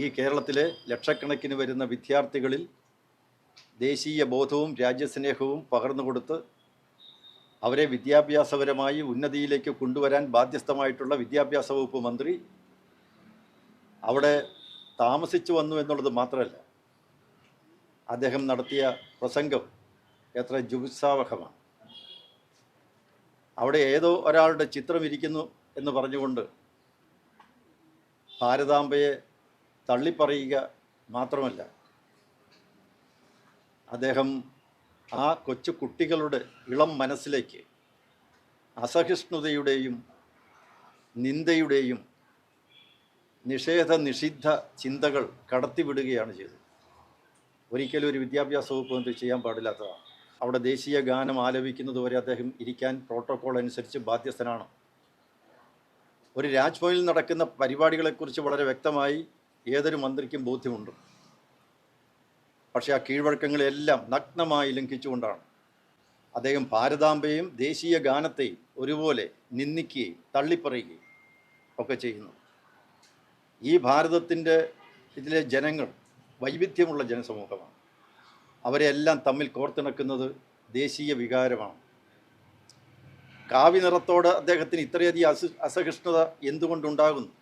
ഈ കേരളത്തിലെ ലക്ഷക്കണക്കിന് വരുന്ന വിദ്യാർത്ഥികളിൽ ദേശീയ ബോധവും രാജ്യസ്നേഹവും പകർന്നുകൊടുത്ത് അവരെ വിദ്യാഭ്യാസപരമായി ഉന്നതിയിലേക്ക് കൊണ്ടുവരാൻ ബാധ്യസ്ഥമായിട്ടുള്ള വിദ്യാഭ്യാസ വകുപ്പ് മന്ത്രി അവിടെ താമസിച്ചു വന്നു എന്നുള്ളത് മാത്രമല്ല, അദ്ദേഹം നടത്തിയ പ്രസംഗം എത്ര ജുഗുപ്സാവഹമാണ്. അവിടെ ഏതോ ഒരാളുടെ ചിത്രം ഇരിക്കുന്നു എന്ന് പറഞ്ഞുകൊണ്ട് ഭാരതാംബയെ തള്ളിപ്പറയുക മാത്രമല്ല, അദ്ദേഹം ആ കൊച്ചു കുട്ടികളുടെ ഇളം മനസ്സിലേക്ക് അസഹിഷ്ണുതയുടെയും നിന്ദയുടെയും നിഷിദ്ധ ചിന്തകൾ കടത്തിവിടുകയാണ് ചെയ്തത്. ഒരിക്കലും ഒരു വിദ്യാഭ്യാസ വകുപ്പ് മന്ത്രി ചെയ്യാൻ പാടില്ലാത്തതാണ്. അവിടെ ദേശീയ ഗാനം ആലപിക്കുന്നതുവരെ അദ്ദേഹം ഇരിക്കാൻ പ്രോട്ടോക്കോൾ അനുസരിച്ച് ബാധ്യസ്ഥനാണ്. ഒരു രാജ്ഭവനിൽ നടക്കുന്ന പരിപാടികളെക്കുറിച്ച് വളരെ വ്യക്തമായി ഏതൊരു മന്ത്രിക്കും ബോധ്യമുണ്ട്. പക്ഷേ ആ കീഴ്വഴക്കങ്ങളെല്ലാം നഗ്നമായി ലംഘിച്ചുകൊണ്ടാണ് അദ്ദേഹം ഭാരതാംബയും ദേശീയ ഗാനത്തെയും ഒരുപോലെ നിന്ദിക്കുകയും തള്ളിപ്പറയുകയും ഒക്കെ ചെയ്യുന്നു. ഈ ഭാരതത്തിൻ്റെ ഇതിലെ ജനങ്ങൾ വൈവിധ്യമുള്ള ജനസമൂഹമാണ്. അവരെല്ലാം തമ്മിൽ കോർത്തിണക്കുന്നത് ദേശീയ വികാരമാണ്. കാവ്യ നിറത്തോട് അദ്ദേഹത്തിന് ഇത്രയധികം അസഹിഷ്ണുത എന്തുകൊണ്ടുണ്ടാകുന്നു?